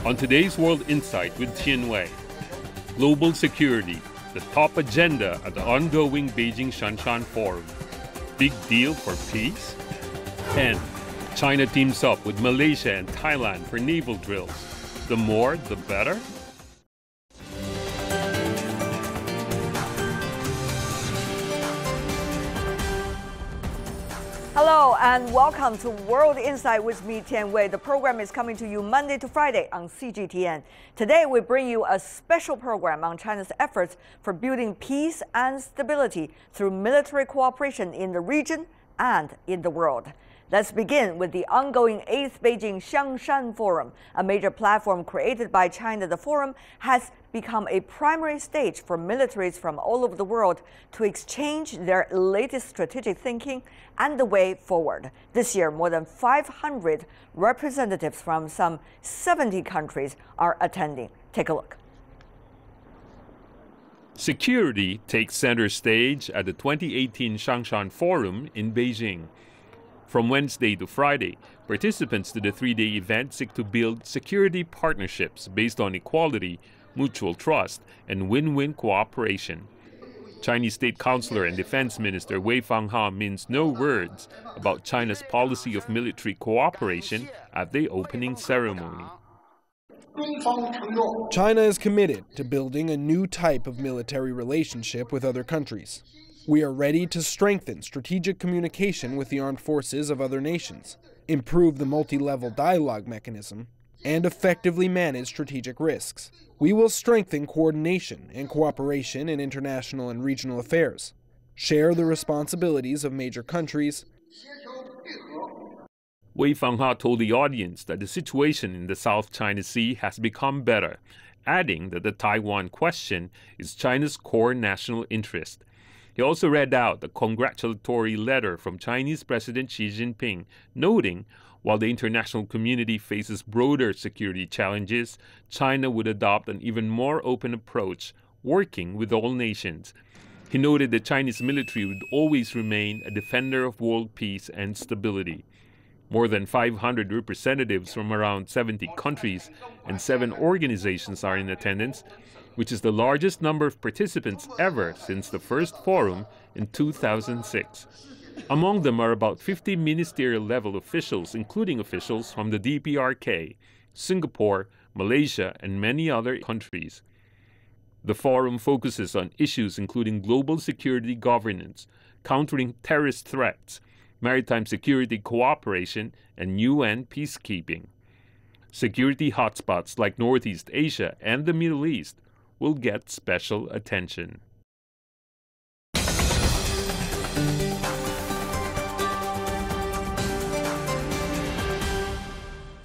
On today's World Insight with Tian Wei, global security, the top agenda at the ongoing Beijing Xiangshan Forum. Big deal for peace? And China teams up with Malaysia and Thailand for naval drills. The more, the better? Hello and welcome to World Insight with me, Tian Wei. The program is coming to you Monday to Friday on CGTN. Today we bring you a special program on China's efforts for building peace and stability through military cooperation in the region and in the world. Let's begin with the ongoing 8th Beijing Xiangshan Forum, a major platform created by China. The forum has become a primary stage for militaries from all over the world to exchange their latest strategic thinking and the way forward. This year, more than 500 representatives from some 70 countries are attending. Take a look. Security takes center stage at the 2018 Xiangshan Forum in Beijing. From Wednesday to Friday, participants to the three-day event seek to build security partnerships based on equality, mutual trust, and win-win cooperation. Chinese State Councilor and Defense Minister Wei Fangha mince no words about China's policy of military cooperation at the opening ceremony. China is committed to building a new type of military relationship with other countries. We are ready to strengthen strategic communication with the armed forces of other nations, improve the multi-level dialogue mechanism, and effectively manage strategic risks. We will strengthen coordination and cooperation in international and regional affairs, share the responsibilities of major countries. Wei Fangha told the audience that the situation in the South China Sea has become better, adding that the Taiwan question is China's core national interest. He also read out a congratulatory letter from Chinese President Xi Jinping, noting while the international community faces broader security challenges, China would adopt an even more open approach, working with all nations. He noted the Chinese military would always remain a defender of world peace and stability. More than 500 representatives from around 70 countries and 7 organizations are in attendance, which is the largest number of participants ever since the first forum in 2006. Among them are about 50 ministerial-level officials, including officials from the DPRK, Singapore, Malaysia, and many other countries. The forum focuses on issues including global security governance, countering terrorist threats, maritime security cooperation, and UN peacekeeping. Security hotspots like Northeast Asia and the Middle East will get special attention.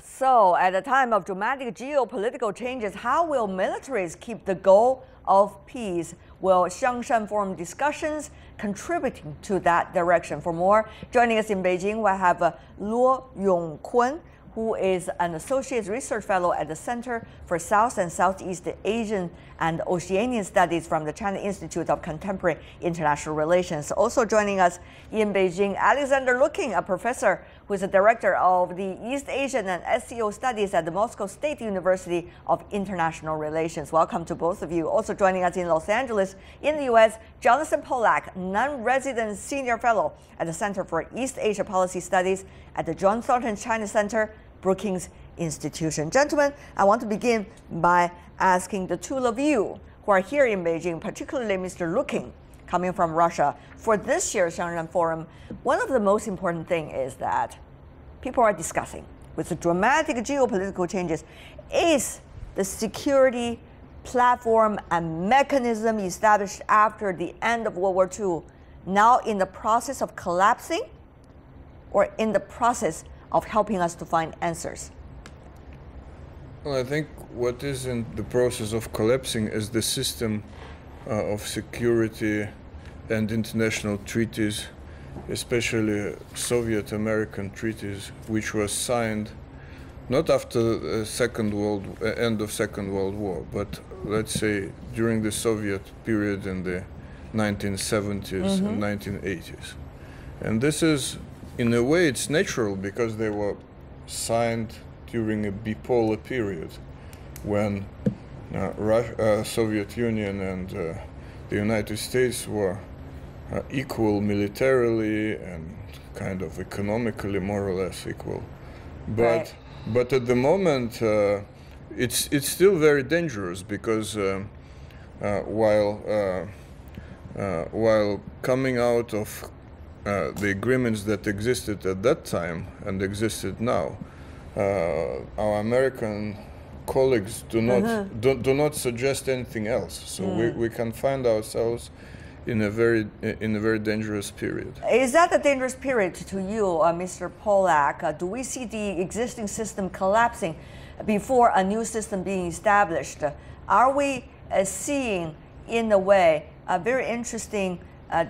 So, at a time of dramatic geopolitical changes, how will militaries keep the goal of peace? Will Xiangshan Forum discussions contributing to that direction? For more, joining us in Beijing, we have Luo Yongkun, who is an Associate Research Fellow at the Center for South and Southeast Asian and Oceanian Studies from the China Institute of Contemporary International Relations. Also joining us in Beijing, Alexander Lukin, a professor who is the director of the East Asian and SCO Studies at the Moscow State University of International Relations. Welcome to both of you. Also joining us in Los Angeles, in the U.S., Jonathan Pollack, non-resident senior fellow at the Center for East Asia Policy Studies at the John Thornton China Center, Brookings Institution. Gentlemen, I want to begin by asking the two of you who are here in Beijing, particularly Mr. Lukin, coming from Russia. For this year's Xiangshan Forum, one of the most important things is that people are discussing, with the dramatic geopolitical changes, is the security platform and mechanism established after the end of World War II now in the process of collapsing or in the process of helping us to find answers? Well, I think what is in the process of collapsing is the system of security and international treaties, especially Soviet-American treaties, which was signed not after the end of Second World War, but let's say during the Soviet period in the 1970s and 1980s. And this is, in a way, it's natural because they were signed during a bipolar period. when Soviet Union and the United States were equal militarily and kind of economically more or less equal. But at the moment it's still very dangerous, because while coming out of the agreements that existed at that time and existed now, our American colleagues do not suggest anything else. So we can find ourselves in a very dangerous period. Is that a dangerous period to you, Mr. Polak? Do we see the existing system collapsing before a new system being established? Are we seeing, in a way, a very interesting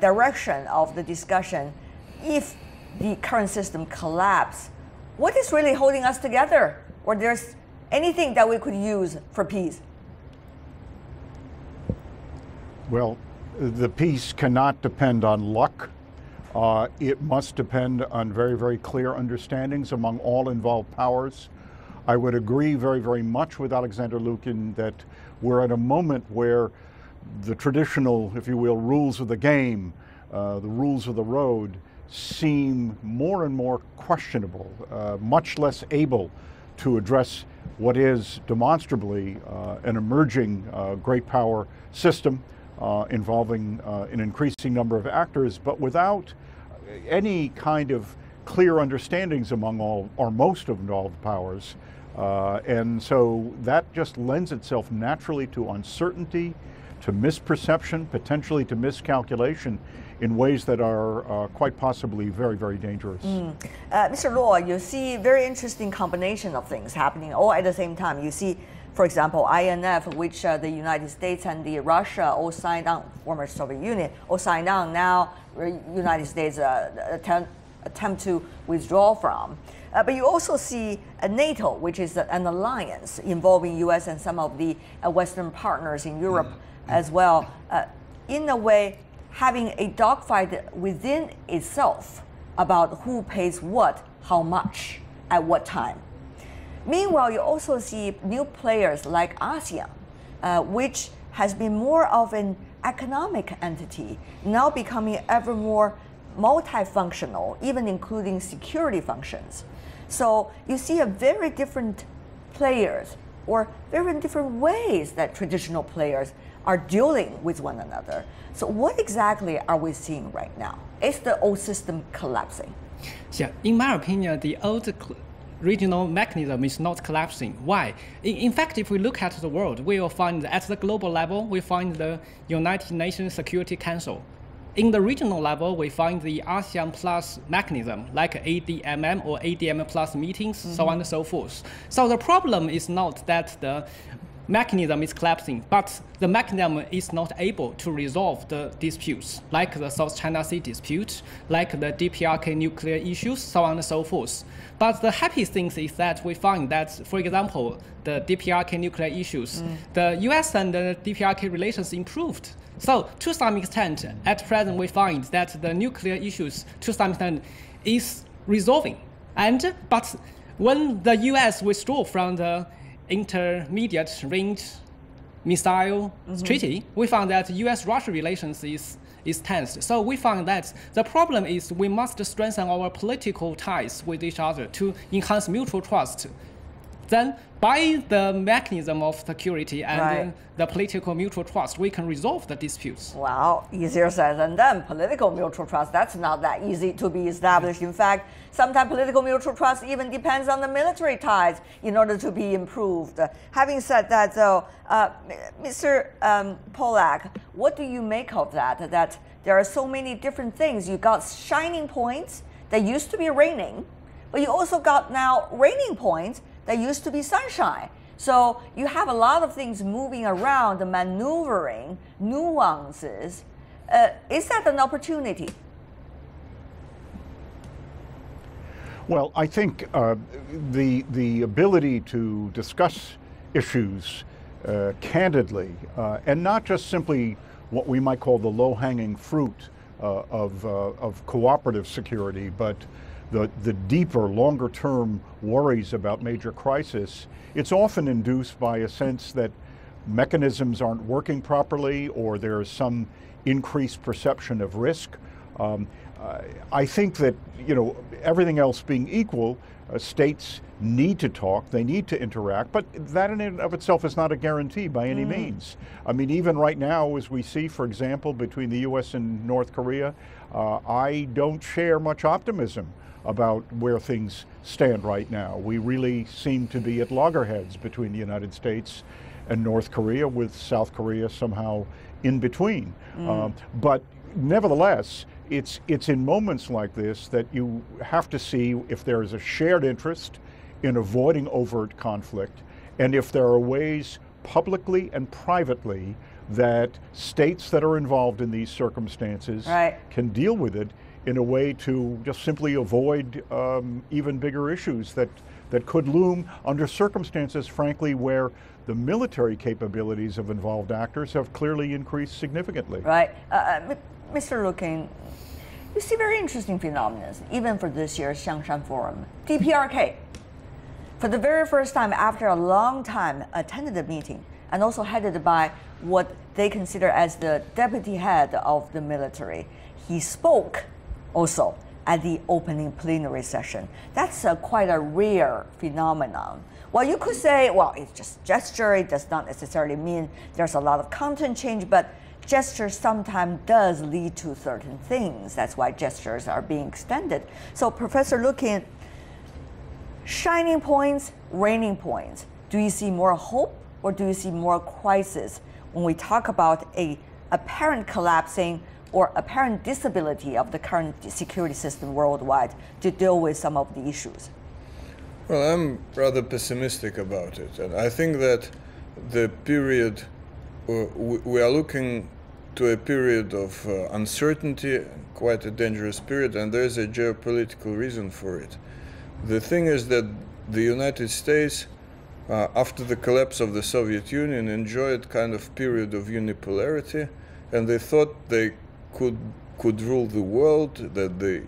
direction of the discussion? If the current system collapses, what is really holding us together? Or there's anything that we could use for peace? Well, the peace cannot depend on luck. It must depend on very, very clear understandings among all involved powers. I would agree very, very much with Alexander Lukin that we're at a moment where the traditional, if you will, rules of the game, the rules of the road, seem more and more questionable, much less able to address what is demonstrably an emerging great power system involving an increasing number of actors, but without any kind of clear understandings among all or most of involved powers. And so that just lends itself naturally to uncertainty, to misperception, potentially to miscalculation in ways that are quite possibly very, very dangerous. Mr. Luo, you see very interesting combination of things happening all at the same time. You see, for example, INF, which the United States and the Russia all signed on, former Soviet Union, all signed on. Now, United States attempt to withdraw from. But you also see NATO, which is an alliance involving U.S. and some of the Western partners in Europe as well, in a way having a dogfight within itself about who pays what, how much, at what time. Meanwhile, you also see new players like ASEAN, which has been more of an economic entity, now becoming ever more multifunctional, even including security functions. So you see a very different players, or very different ways that traditional players are dealing with one another. So what exactly are we seeing right now? Is the old system collapsing? Yeah, in my opinion, the old regional mechanism is not collapsing. Why? In fact, if we look at the world, we will find at the global level, we find the United Nations Security Council. In the regional level, we find the ASEAN Plus mechanism, like ADMM or ADM Plus meetings, so on and so forth. So the problem is not that the mechanism is collapsing, but the mechanism is not able to resolve the disputes, like the South China Sea dispute, like the DPRK nuclear issues, so on and so forth. But the happy thing is that we find that, for example, the DPRK nuclear issues, the US and the DPRK relations improved. So to some extent, at present, we find that the nuclear issues, to some extent, is resolving. But when the US withdrew from the intermediate range missile treaty, we found that US-Russia relations is tense. So we found that the problem is we must strengthen our political ties with each other to enhance mutual trust. Then, by the mechanism of security and the political mutual trust, we can resolve the disputes. Well, easier said than done. Political mutual trust, that's not that easy to be established. In fact, sometimes political mutual trust even depends on the military ties in order to be improved. Having said that, though, Mr. Polak, what do you make of that? That there are so many different things. You got shining points that used to be raining, but you also got now raining points that used to be sunshine. So you have a lot of things moving around, the maneuvering, nuances. Is that an opportunity? Well, I think the ability to discuss issues candidly, and not just simply what we might call the low-hanging fruit of cooperative security, but the deeper, longer-term worries about major crisis, it's often induced by a sense that mechanisms aren't working properly, or there's some increased perception of risk. I think that, you know, everything else being equal, states need to talk, they need to interact, but that in and of itself is not a guarantee by any means. I mean, even right now, as we see, for example, between the US and North Korea, I don't share much optimism about where things stand right now. We really seem to be at loggerheads between the United States and North Korea, with South Korea somehow in between. But nevertheless, it's in moments like this that you have to see if there is a shared interest in avoiding overt conflict, and if there are ways publicly and privately that states that are involved in these circumstances can deal with it in a way to just simply avoid even bigger issues that could loom under circumstances, frankly, where the military capabilities of involved actors have clearly increased significantly. Right. Mr. Lukin, you see very interesting phenomena, even for this year's Xiangshan Forum. DPRK, for the very first time after a long time, attended the meeting and also headed by what they consider as the deputy head of the military. He spoke also at the opening plenary session. That's quite a rare phenomenon. Well, you could say, well, it's just gesture. It does not necessarily mean there's a lot of content change, but gesture sometimes does lead to certain things. That's why gestures are being extended. So, Professor Lukin, shining points, raining points. Do you see more hope, or do you see more crisis when we talk about a apparent collapsing or apparent disability of the current security system worldwide to deal with some of the issues? Well, I'm rather pessimistic about it, and I think that the period, we are looking to a period of uncertainty, quite a dangerous period, and there is a geopolitical reason for it. The thing is that the United States, after the collapse of the Soviet Union, enjoyed kind of period of unipolarity, and they thought they could rule the world, that the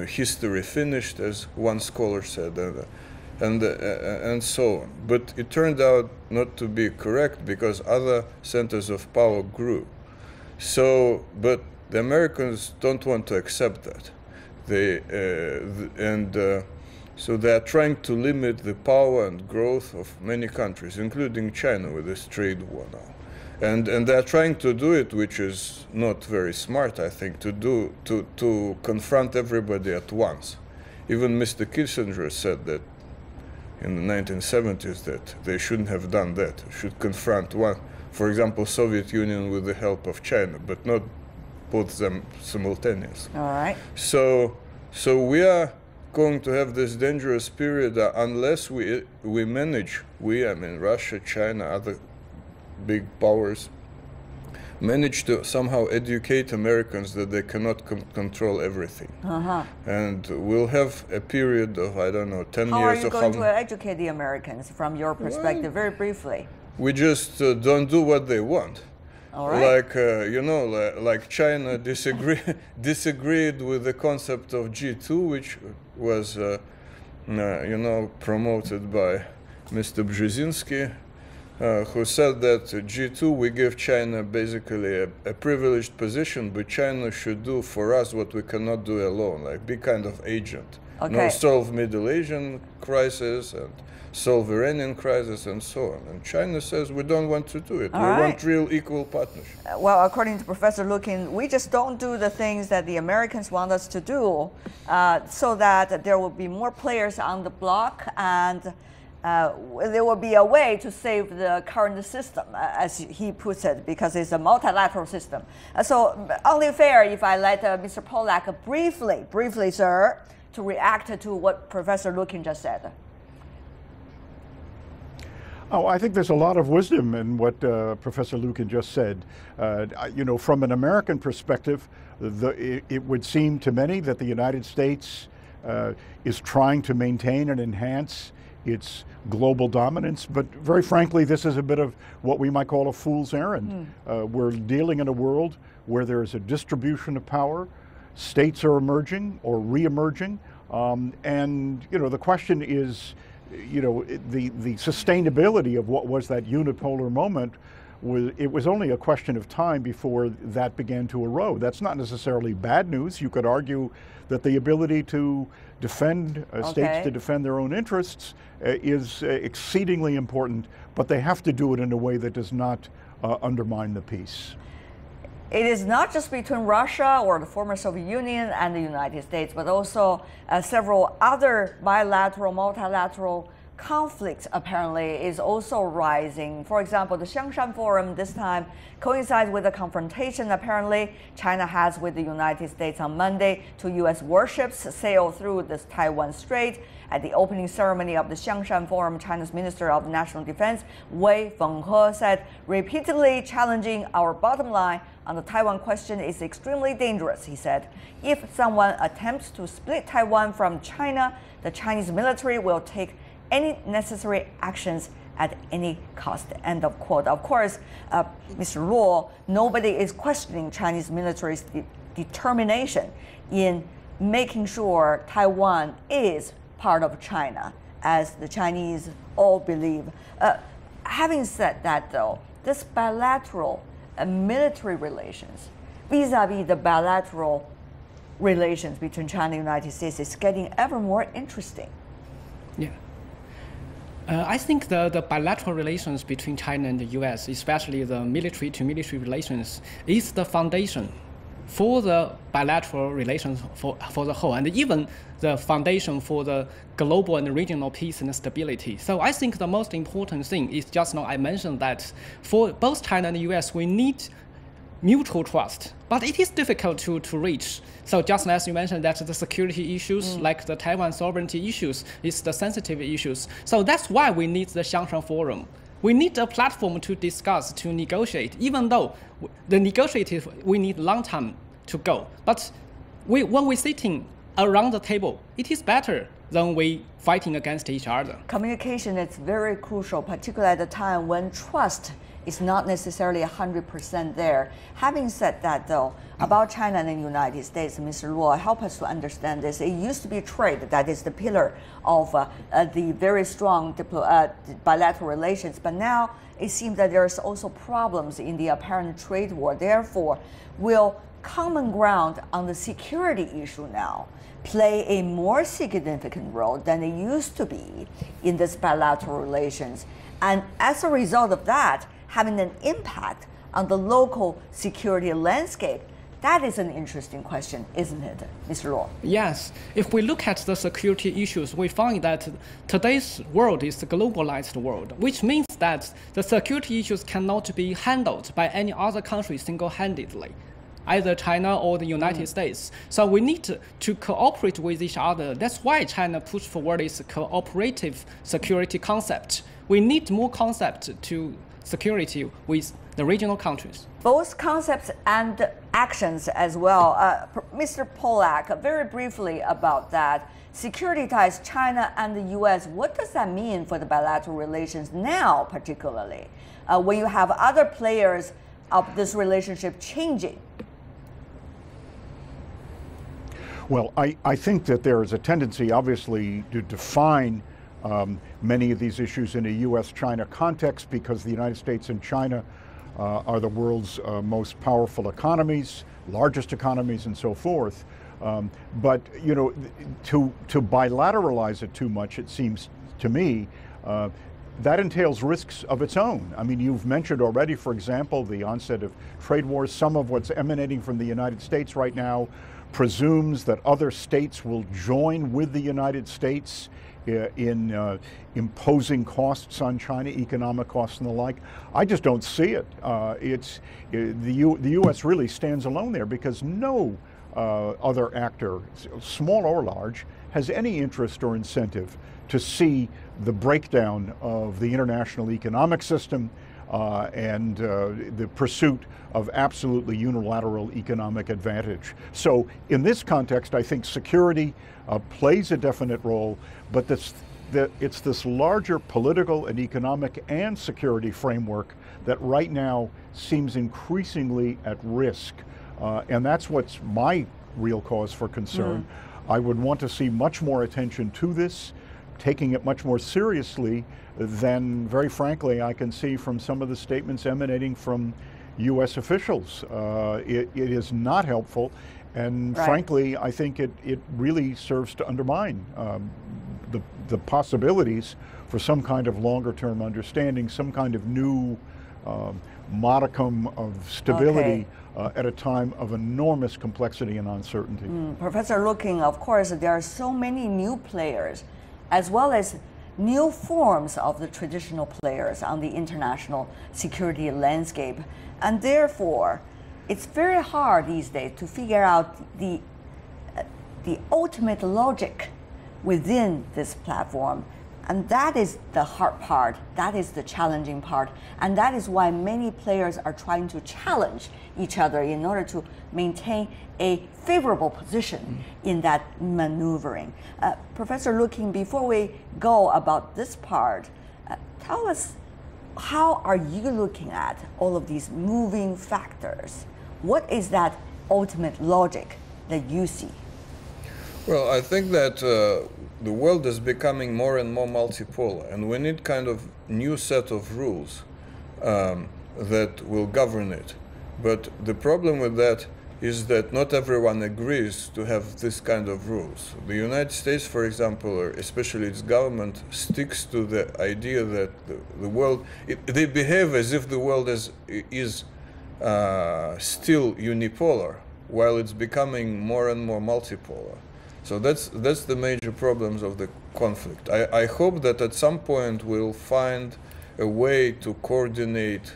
history finished, as one scholar said, and so on. But it turned out not to be correct, because other centers of power grew. So, but the Americans don't want to accept that. So they are trying to limit the power and growth of many countries, including China, with this trade war now. And they are trying to do it, which is not very smart, I think, to confront everybody at once. Even Mr. Kissinger said that in the 1970s that they shouldn't have done that. Should confront one, for example, Soviet Union with the help of China, but not both them simultaneously. All right. So we are going to have this dangerous period unless we manage, I mean Russia, China, other big powers, manage to somehow educate Americans that they cannot control everything. And we'll have a period of, I don't know, 10 How years are you of... going to educate the Americans from your perspective, very briefly? We just don't do what they want. All right. Like, like China disagreed with the concept of G2, which was, promoted by Mr. Brzezinski, who said that G2, we give China basically a privileged position, but China should do for us what we cannot do alone, like be kind of agent. Okay. Solve Middle Asian crisis and solve Iranian crisis and so on. And China says we don't want to do it. We want real equal partnership. Well, according to Professor Lukin, we just don't do the things that the Americans want us to do, so that there will be more players on the block, and there will be a way to save the current system, as he puts it, because it's a multilateral system. So only fair if I let Mr. Pollack briefly, sir, to react to what Professor Lukin just said. Oh, I think there's a lot of wisdom in what Professor Lukin just said. From an American perspective, it would seem to many that the United States is trying to maintain and enhance its global dominance, but very frankly, this is a bit of what we might call a fool's errand. We're dealing in a world where there is a distribution of power. States are emerging or re-emerging. And the question is, the sustainability of what was that unipolar moment. It was only a question of time before that began to erode. That's not necessarily bad news. You could argue that the ability to defend states to defend their own interests is exceedingly important, but they have to do it in a way that does not undermine the peace. It is not just between Russia or the former Soviet Union and the United States, but also several other bilateral, multilateral conflicts apparently is also rising. For example, the Xiangshan Forum this time coincides with a confrontation apparently China has with the United States on Monday. 2 U.S. warships sailed through this Taiwan Strait. At the opening ceremony of the Xiangshan Forum, China's Minister of National Defense, Wei Fenghe, said repeatedly challenging our bottom line on the Taiwan question is extremely dangerous, he said. If someone attempts to split Taiwan from China, the Chinese military will take any necessary actions at any cost, end of quote. Of course, Mr. Luo, nobody is questioning Chinese military's determination in making sure Taiwan is part of China, as the Chinese all believe. Having said that, though, this bilateral military relations vis-a-vis the bilateral relations between China and the United States is getting ever more interesting. Yeah. I think the bilateral relations between China and the US, especially the military-to-military relations, is the foundation for the bilateral relations for the whole, and even the foundation for the global and regional peace and stability. So I think the most important thing is, just now I mentioned that for both China and the US, we need mutual trust, but it is difficult to reach. So just as you mentioned that the security issues, like the Taiwan sovereignty issues, is the sensitive issues. So that's why we need the Xiangshan Forum. We need a platform to discuss, to negotiate, even though the negotiative, we need long time to go. But when we're sitting around the table, it is better than we fighting against each other. Communication is very crucial, particularly at a time when trust is not necessarily 100% there. Having said that, though, about China and the United States, Mr. Luo, help us to understand this. It used to be trade that is the pillar of the very strong bilateral relations, but now it seems that there's also problems in the apparent trade war. Therefore, will common ground on the security issue now play a more significant role than it used to be in this bilateral relations? And as a result of that, having an impact on the local security landscape? That is an interesting question, isn't it, Mr. Luo? Yes. If we look at the security issues, we find that today's world is a globalized world, which means that the security issues cannot be handled by any other country single-handedly, either China or the United States. So we need to cooperate with each other. That's why China pushed forward this cooperative security concept. We need more concept to security with the regional countries. Both concepts and actions as well. Mr. Polak, very briefly about that. Security ties China and the US, what does that mean for the bilateral relations now, particularly, when you have other players of this relationship changing? Well, I think that there is a tendency, obviously, to define many of these issues in a U.S.-China context, because the United States and China are the world's most powerful economies, largest economies, and so forth. But to bilateralize it too much, it seems to me, that entails risks of its own. I mean, you've mentioned already, for example, the onset of trade wars. Some of what's emanating from the United States right now presumes that other states will join with the United States in imposing costs on China, economic costs and the like. I just don't see it. The U.S. really stands alone there, because no other actor, small or large, has any interest or incentive to see the breakdown of the international economic system and the pursuit of absolutely unilateral economic advantage. So in this context, I think security plays a definite role, but it's this larger political and economic and security framework that right now seems increasingly at risk. And that's what's my real cause for concern. I would want to see much more attention to this, taking it much more seriously than, very frankly, I can see from some of the statements emanating from U.S. officials. It is not helpful, and frankly, I think it really serves to undermine the possibilities for some kind of longer-term understanding, some kind of new modicum of stability at a time of enormous complexity and uncertainty. Professor Looking, of course, there are so many new players, as well as new forms of the traditional players on the international security landscape. And therefore, it's very hard these days to figure out the ultimate logic within this platform. And that is the hard part, that is the challenging part, and that is why many players are trying to challenge each other in order to maintain a favorable position in that maneuvering. Professor Looking, before we go about this part, tell us, how are you looking at all of these moving factors? What is that ultimate logic that you see? Well, I think that the world is becoming more and more multipolar, and we need kind of new set of rules that will govern it. But the problem with that is that not everyone agrees to have this kind of rules. The United States, for example, or especially its government, sticks to the idea that the world, they behave as if the world is still unipolar, while it's becoming more and more multipolar. So that's the major problems of the conflict. I hope that at some point we'll find a way to coordinate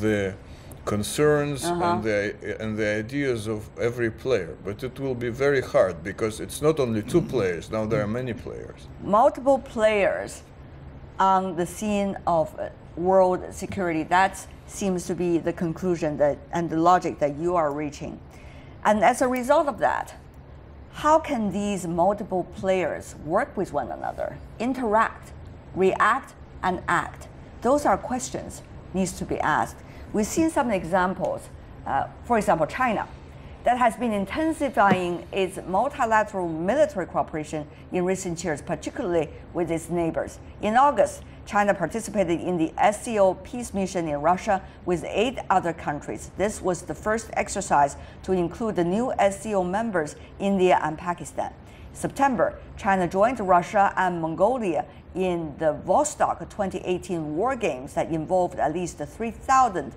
the concerns and the ideas of every player, but it will be very hard because it's not only two players, now there are many players. Multiple players on the scene of world security, that seems to be the conclusion that, and the logic that you are reaching. And as a result of that, how can these multiple players work with one another, interact, react, and act? Those are questions needs to be asked. We've seen some examples, for example, China, that has been intensifying its multilateral military cooperation in recent years, particularly with its neighbors. In August, China participated in the SCO peace mission in Russia with 8 other countries. This was the first exercise to include the new SCO members, India and Pakistan. In September, China joined Russia and Mongolia in the Vostok 2018 war games that involved at least 300,000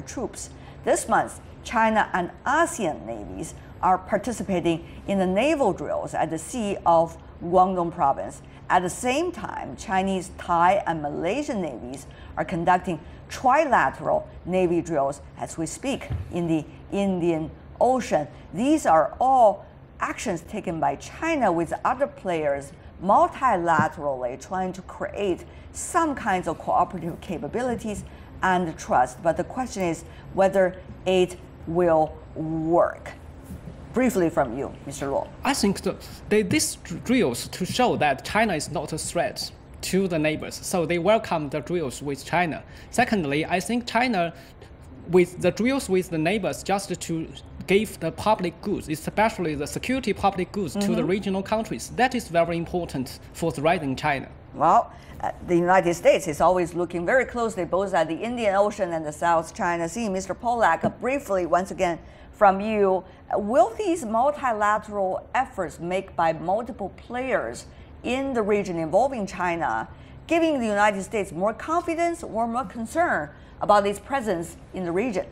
troops. This month, China and ASEAN navies are participating in the naval drills at the Sea of Guangdong province. At the same time, Chinese, Thai, and Malaysian navies are conducting trilateral navy drills as we speak in the Indian Ocean. These are all actions taken by China with other players multilaterally trying to create some kinds of cooperative capabilities and trust. But the question is whether it will work. Briefly from you, Mr. Luo. I think these drills to show that China is not a threat to the neighbors. So they welcome the drills with China. Secondly, I think China, with the drills with the neighbors, just to give the public goods, especially the security public goods to the regional countries. That is very important for threatening China. Well, the United States is always looking very closely both at the Indian Ocean and the South China Sea. Mr. Polak, briefly, once again, from you, will these multilateral efforts made by multiple players in the region involving China giving the United States more confidence or more concern about its presence in the region?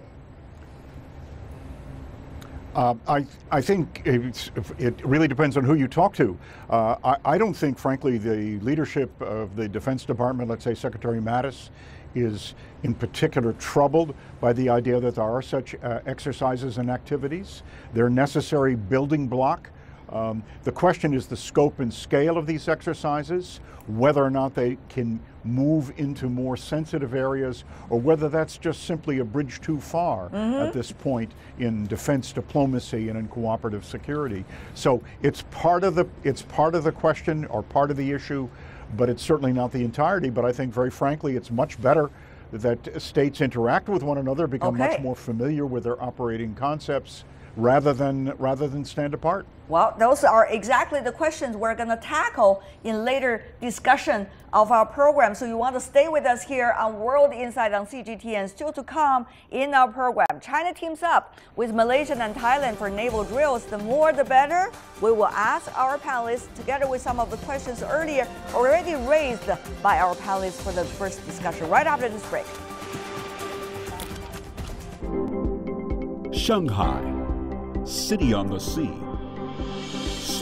I think it really depends on who you talk to. I don't think, frankly, the leadership of the Defense Department, let's say Secretary Mattis, is in particular troubled by the idea that there are such exercises and activities. They're a necessary building block. The question is the scope and scale of these exercises, whether or not they can move into more sensitive areas, or whether that's just simply a bridge too far at this point in defense diplomacy and in cooperative security. So it's part of the question or part of the issue, but it's certainly not the entirety. But I think, very frankly, it's much better that states interact with one another, become much more familiar with their operating concepts, rather than stand apart. Well, those are exactly the questions we're going to tackle in later discussion of our program. So you want to stay with us here on World Insight on CGTN. Still to come in our program, China teams up with Malaysia and Thailand for naval drills. The more the better. We will ask our panelists, together with some of the questions earlier already raised by our panelists for the first discussion, right after this break. Shanghai, city on the sea.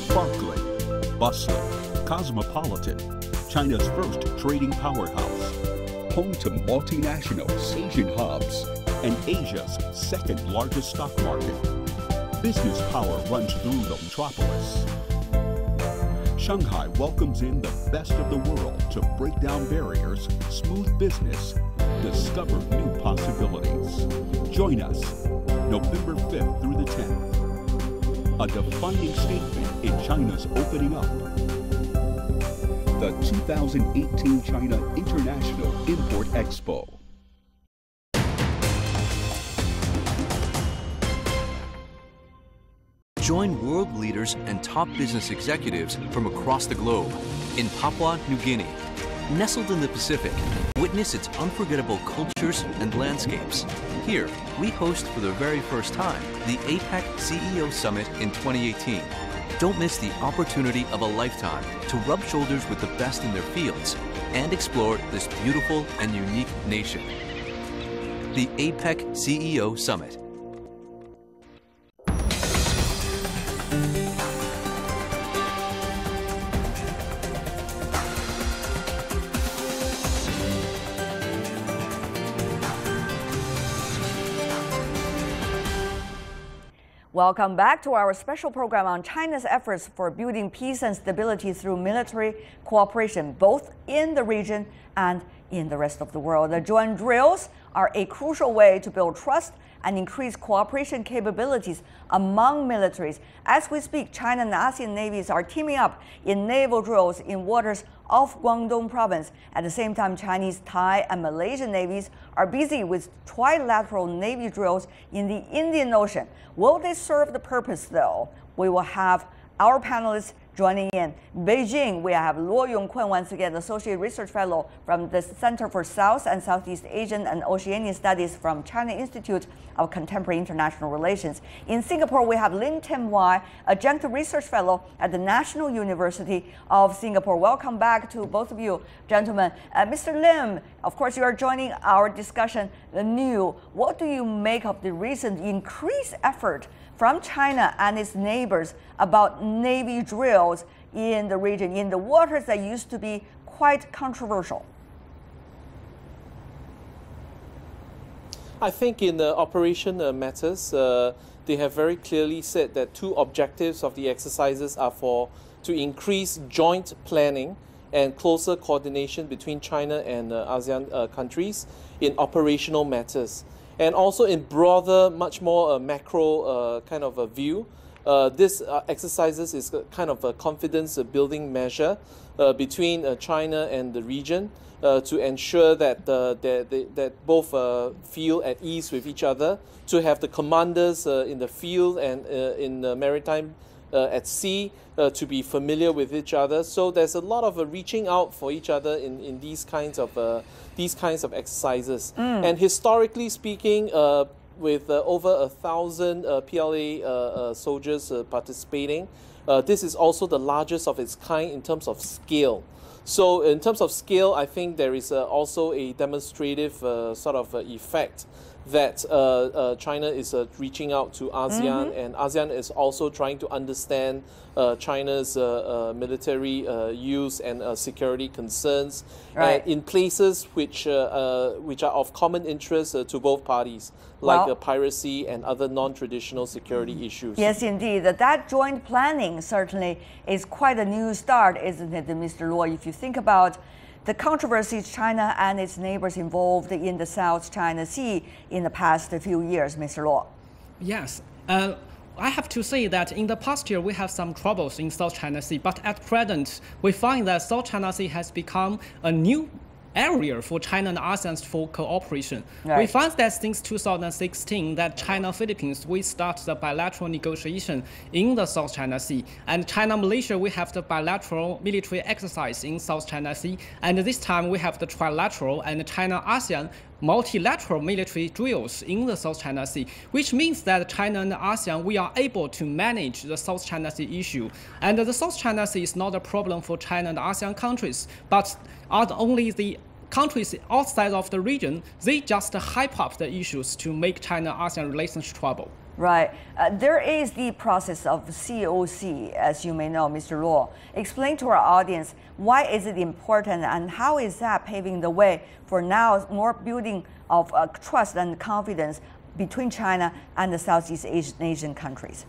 Sparkling, bustling, cosmopolitan, China's first trading powerhouse, home to multinational Asian hubs and Asia's second largest stock market. Business power runs through the metropolis. Shanghai welcomes in the best of the world to break down barriers, smooth business, discover new possibilities. Join us November 5th through the 10th. A defining statement in China's opening up. The 2018 China International Import Expo. Join world leaders and top business executives from across the globe in Papua New Guinea. Nestled in the Pacific, witness its unforgettable cultures and landscapes. Here, we host for the very first time the APEC CEO Summit in 2018. Don't miss the opportunity of a lifetime to rub shoulders with the best in their fields and explore this beautiful and unique nation. The APEC CEO Summit. Welcome back to our special program on China's efforts for building peace and stability through military cooperation, both in the region and in the rest of the world. The joint drills are a crucial way to build trust and increase cooperation capabilities among militaries. As we speak, China and ASEAN navies are teaming up in naval drills in waters off Guangdong province. At the same time, Chinese, Thai, and Malaysian navies are busy with trilateral navy drills in the Indian Ocean. Will they serve the purpose, though? We will have our panelists joining in. Beijing, we have Luo Yongkun, once again, Associate Research Fellow from the Center for South and Southeast Asian and Oceanian Studies from China Institute of Contemporary International Relations. In Singapore, we have Lin Tim Wai, Adjunct Research Fellow at the National University of Singapore. Welcome back to both of you, gentlemen. Mr. Lim, of course, you are joining our discussion anew. What do you make of the recent increased effort from China and its neighbors about Navy drills in the region, in the waters that used to be quite controversial? I think in the operation matters, they have very clearly said that two objectives of the exercises are to increase joint planning and closer coordination between China and ASEAN countries in operational matters. And also in broader, much more macro kind of a view, this exercises is kind of a confidence building measure between China and the region to ensure that that both feel at ease with each other, to have the commanders in the field and in the maritime at sea to be familiar with each other. So there's a lot of reaching out for each other in these kinds of exercises. And historically speaking, with over 1,000 PLA soldiers participating, this is also the largest of its kind in terms of scale. So in terms of scale, I think there is also a demonstrative sort of effect that China is reaching out to ASEAN, and ASEAN is also trying to understand China's military use and security concerns in places which are of common interest to both parties, like piracy and other non-traditional security issues. Yes, indeed. That joint planning certainly is quite a new start, isn't it, Mr. Luo? If you think about the controversies China and its neighbors involved in the South China Sea in the past few years, Mr. Luo. Yes. I have to say that in the past year, we have some troubles in South China Sea, but at present, we find that South China Sea has become a new area for China and ASEAN for cooperation. Right. We found that since 2016 that China-Philippines, we start the bilateral negotiation in the South China Sea. And China-Malaysia, we have the bilateral military exercise in South China Sea. And this time we have the trilateral and China-ASEAN multilateral military drills in the South China Sea, which means that China and ASEAN, we are able to manage the South China Sea issue. And the South China Sea is not a problem for China and ASEAN countries, but are only the countries outside of the region, they just hype up the issues to make China-ASEAN relations trouble. Right. There is the process of COC, as you may know, Mr. Luo. Explain to our audience why is it important and how is that paving the way for now more building of trust and confidence between China and the Southeast Asian countries?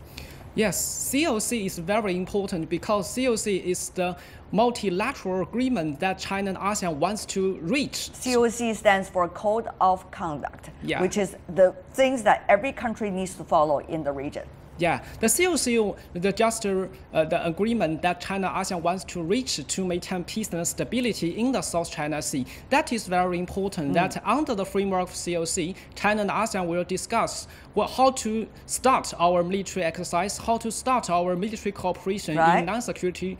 Yes, COC is very important because COC is the multilateral agreement that China and ASEAN wants to reach. COC stands for Code of Conduct, Yeah. which is the things that every country needs to follow in the region. Yeah, the COC, the agreement that China-ASEAN wants to reach to maintain peace and stability in the South China Sea. That is very important. That under the framework of COC, China and ASEAN will discuss how to start our military exercise, how to start our military cooperation in non-security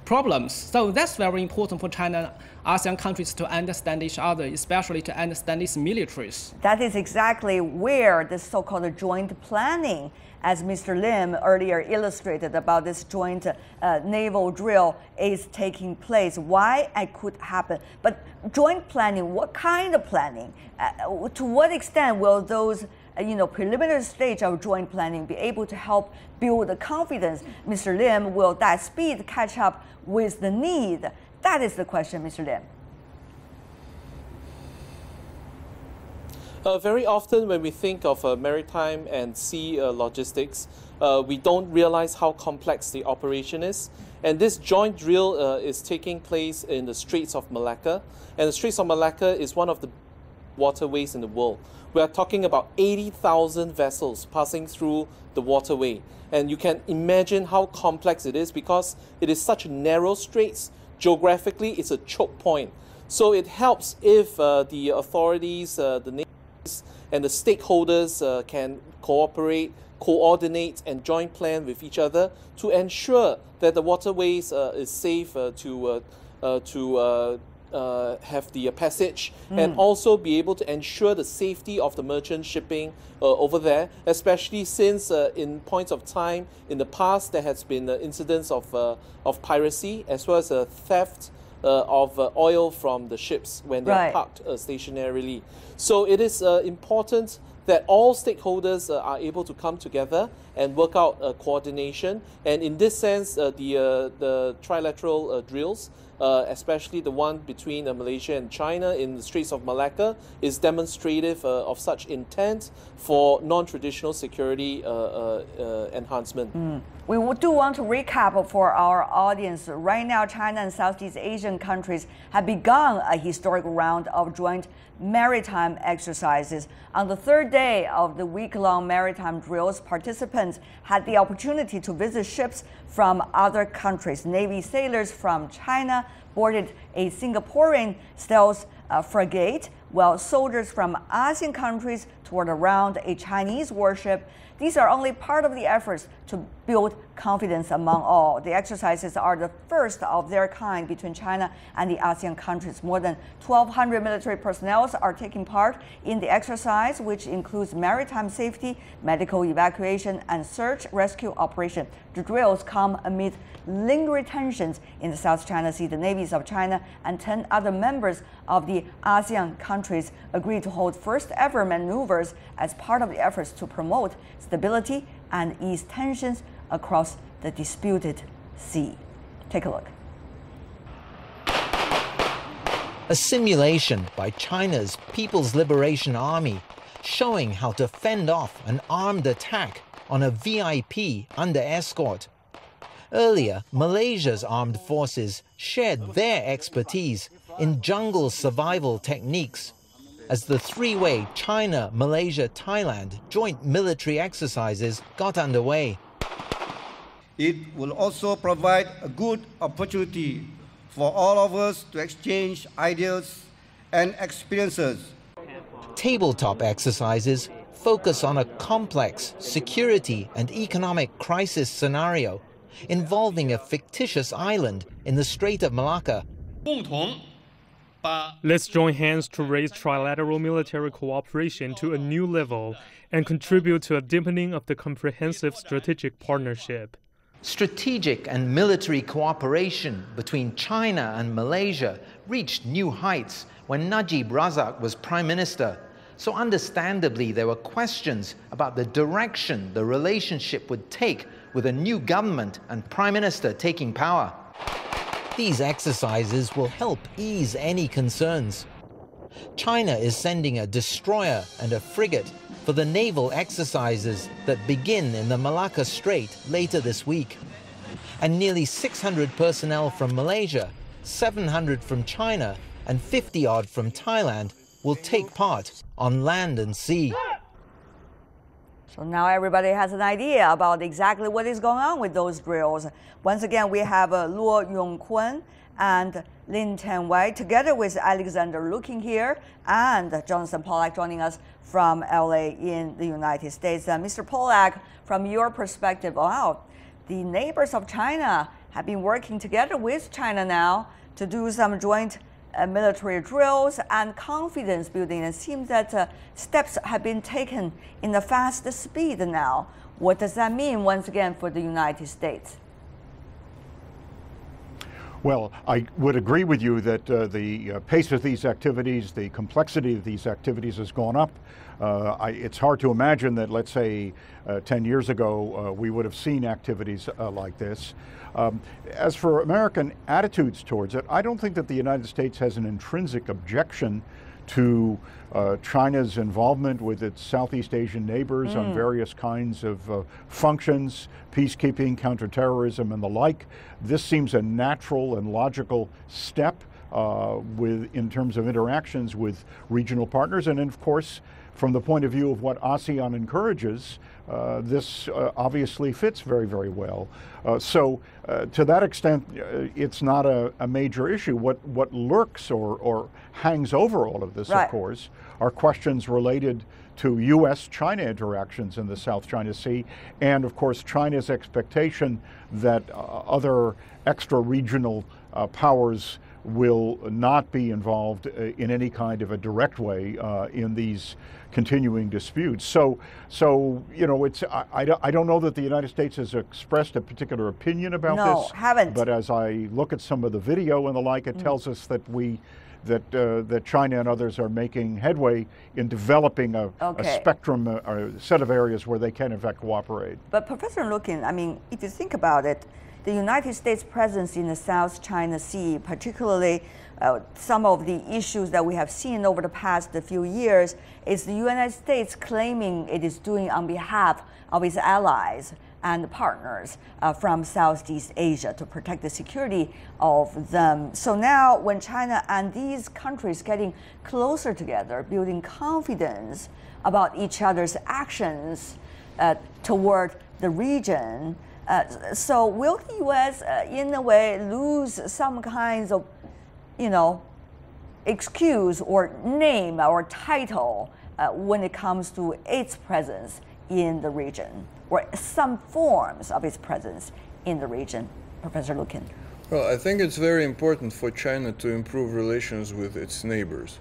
problems. So that's very important for China and ASEAN countries to understand each other, especially to understand its militaries. That is exactly where the so-called joint planning, as Mr. Lim earlier illustrated about this joint naval drill, is taking place. Why it could happen. But joint planning, what kind of planning? To what extent will those preliminary stage of joint planning be able to help build the confidence? Mr. Lim, will that speed catch up with the need? That is the question, Mr. Lim. Very often when we think of maritime and sea logistics, we don't realize how complex the operation is. And this joint drill is taking place in the Straits of Malacca. And the Straits of Malacca is one of the waterways in the world. We are talking about 80,000 vessels passing through the waterway. And you can imagine how complex it is because it is such narrow straits. Geographically, it's a choke point. So it helps if the authorities, the navies, and the stakeholders can cooperate, coordinate, and joint plan with each other to ensure that the waterways is safe to have the passage and also be able to ensure the safety of the merchant shipping over there, especially since in points of time in the past there has been incidents of piracy as well as theft of oil from the ships when they are parked stationarily. So it is important that all stakeholders are able to come together and work out coordination. And in this sense, the trilateral drills, especially the one between Malaysia and China in the Straits of Malacca, is demonstrative of such intent for non-traditional security enhancement. We do want to recap for our audience. Right now, China and Southeast Asian countries have begun a historic round of joint maritime exercises. On the third day of the week-long maritime drills, participants had the opportunity to visit ships from other countries. Navy sailors from China boarded a Singaporean stealth frigate, while soldiers from ASEAN countries toured around a Chinese warship. These are only part of the efforts to build confidence among all. The exercises are the first of their kind between China and the ASEAN countries. More than 1,200 military personnel are taking part in the exercise, which includes maritime safety, medical evacuation, and search rescue operation. The drills come amid lingering tensions in the South China Sea. The navies of China and 10 other members of the ASEAN countries agreed to hold first ever maneuvers as part of the efforts to promote stability and ease tensions across the disputed sea. Take a look. A simulation by China's People's Liberation Army showing how to fend off an armed attack on a VIP under escort. Earlier, Malaysia's armed forces shared their expertise in jungle survival techniques as the three-way China, Malaysia, Thailand joint military exercises got underway. It will also provide a good opportunity for all of us to exchange ideas and experiences. Tabletop exercises focus on a complex security and economic crisis scenario involving a fictitious island in the Strait of Malacca. Let's join hands to raise trilateral military cooperation to a new level and contribute to a deepening of the comprehensive strategic partnership. Strategic and military cooperation between China and Malaysia reached new heights when Najib Razak was Prime Minister. So understandably, there were questions about the direction the relationship would take with a new government and Prime Minister taking power. These exercises will help ease any concerns. China is sending a destroyer and a frigate for the naval exercises that begin in the Malacca Strait later this week. And nearly 600 personnel from Malaysia, 700 from China, and 50-odd from Thailand will take part on land and sea. So now everybody has an idea about exactly what is going on with those drills. Once again, we have Luo Yongkun and Lin Tenwei together with Alexander Looking here and Jonathan Pollack joining us from LA in the United States. Mr. Pollack, from your perspective, wow, the neighbors of China have been working together with China now to do some joint military drills and confidence building. It seems that steps have been taken in a fast speed now. What does that mean once again for the United States? Well, I would agree with you that the pace of these activities, the complexity of these activities has gone up. It's hard to imagine that, let's say, 10 years ago, we would have seen activities like this. As for American attitudes towards it, I don't think that the United States has an intrinsic objection to China's involvement with its Southeast Asian neighbors on various kinds of functions, peacekeeping, counterterrorism, and the like. This seems a natural and logical step in terms of interactions with regional partners. And of course, from the point of view of what ASEAN encourages, this obviously fits very, very well. So to that extent, it's not a major issue. What lurks or hangs over all of this, of course, are questions related to U.S.-China interactions in the South China Sea, and of course China's expectation that other extra-regional powers will not be involved in any kind of a direct way in these continuing disputes. So you know, I don't know that the United States has expressed a particular opinion about this. No, haven't. But as I look at some of the video and the like, it tells us that that China and others are making headway in developing a spectrum, a set of areas where they can in fact cooperate. But Professor Looking, I mean, if you think about it, the United States presence in the South China Sea, particularly some of the issues that we have seen over the past few years, is the United States claiming it is doing on behalf of its allies and partners from Southeast Asia to protect the security of them. So now when China and these countries getting closer together, building confidence about each other's actions toward the region, so will the U.S. In a way lose some kinds of, you know, excuse or name or title when it comes to its presence in the region, or some forms of its presence in the region? Professor Lukin. Well, I think it's very important for China to improve relations with its neighbors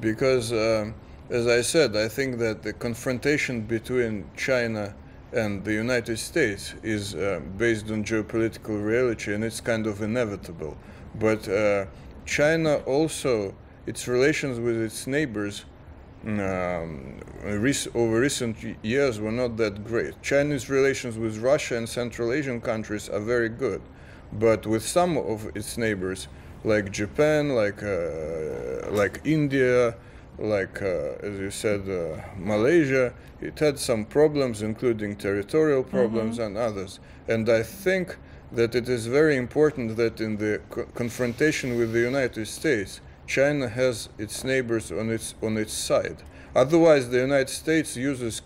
because, as I said, I think that the confrontation between China and the United States is based on geopolitical reality, and it's kind of inevitable. But China also, its relations with its neighbors over recent years were not that great. China's relations with Russia and Central Asian countries are very good, but with some of its neighbors, like Japan, like India, like, as you said, Malaysia, it had some problems, including territorial problems and others. And I think that it is very important that in the confrontation with the United States, China has its neighbors on its side. Otherwise, the United States uses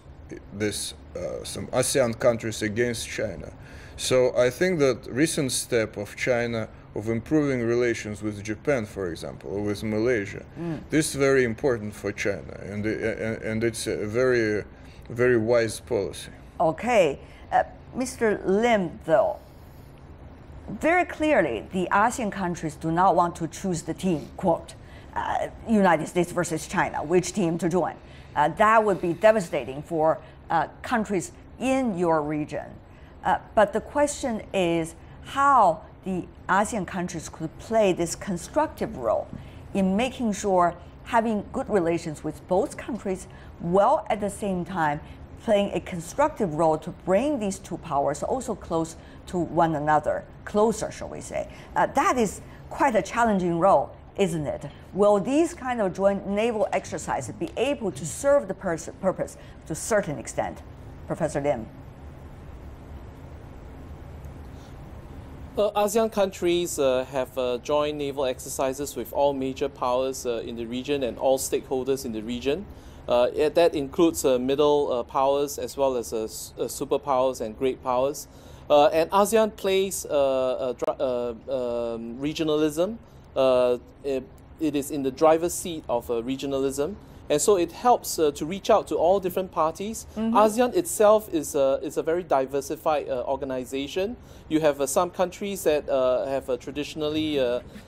some ASEAN countries against China. So I think that recent step of China of improving relations with Japan, for example, or with Malaysia. This is very important for China, and it's a very, very wise policy. Okay. Mr. Lim, though, very clearly the ASEAN countries do not want to choose the team, quote, United States versus China, which team to join. That would be devastating for countries in your region. But the question is how the ASEAN countries could play this constructive role in making sure having good relations with both countries, while at the same time playing a constructive role to bring these two powers also close to one another, closer, shall we say. That is quite a challenging role, isn't it? Will these kind of joint naval exercises be able to serve the purpose to a certain extent? Professor Lim. ASEAN countries have joint naval exercises with all major powers in the region and all stakeholders in the region. That includes middle powers as well as superpowers and great powers. And ASEAN plays regionalism. It is in the driver's seat of regionalism. And so it helps to reach out to all different parties. ASEAN itself is a very diversified organization. You have some countries that have traditionally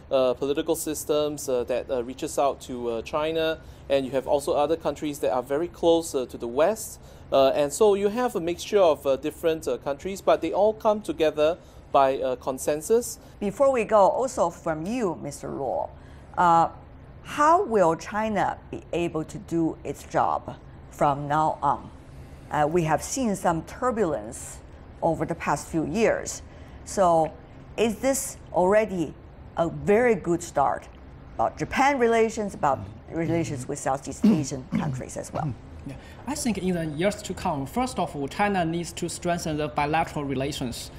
political systems that reaches out to China, and you have also other countries that are very close to the West. And so you have a mixture of different countries, but they all come together by consensus. Before we go, also from you, Mr. Luo, how will China be able to do its job from now on? We have seen some turbulence over the past few years. So is this already a very good start about Japan relations, about relations with Southeast Asian countries as well? Yeah. I think in the years to come, first of all, China needs to strengthen the bilateral relations,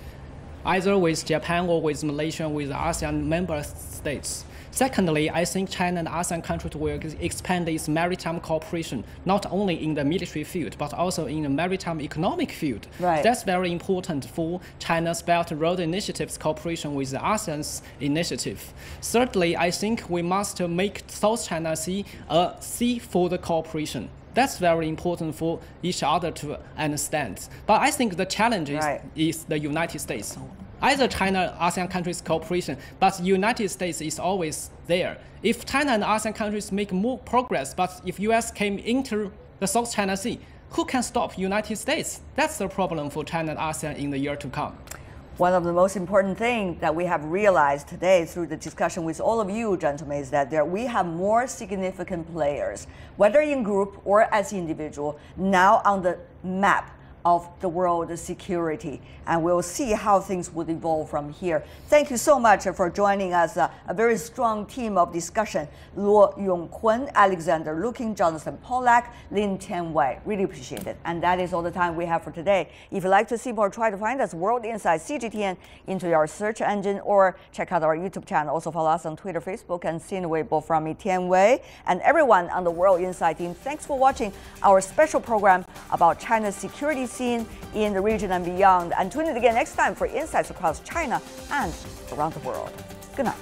either with Japan or with Malaysia, with ASEAN member states. Secondly, I think China and ASEAN countries will expand its maritime cooperation, not only in the military field, but also in the maritime economic field. Right. That's very important for China's Belt and Road Initiative's cooperation with the ASEAN's initiative. Thirdly, I think we must make South China Sea a sea for the cooperation. That's very important for each other to understand. But I think the challenge is the United States. Either China ASEAN countries cooperation, but the United States is always there. If China and ASEAN countries make more progress, but if US came into the South China Sea, who can stop United States? That's the problem for China and ASEAN in the year to come. One of the most important things that we have realized today through the discussion with all of you, gentlemen, is that we have more significant players, whether in group or as individual, now on the map of the world security, and we'll see how things would evolve from here. Thank you so much for joining us. A very strong team of discussion. Luo Yongkun, Alexander Luking, Jonathan Pollack, Lin Tianwei. Really appreciate it. And that is all the time we have for today. If you'd like to see more, try to find us World Insight CGTN into your search engine or check out our YouTube channel. Also follow us on Twitter, Facebook, and Sina Weibo from me, Tianwei, and everyone on the World Insight team. Thanks for watching our special program about China's security scene in the region and beyond. And tune in again next time for insights across China and around the world. Good night.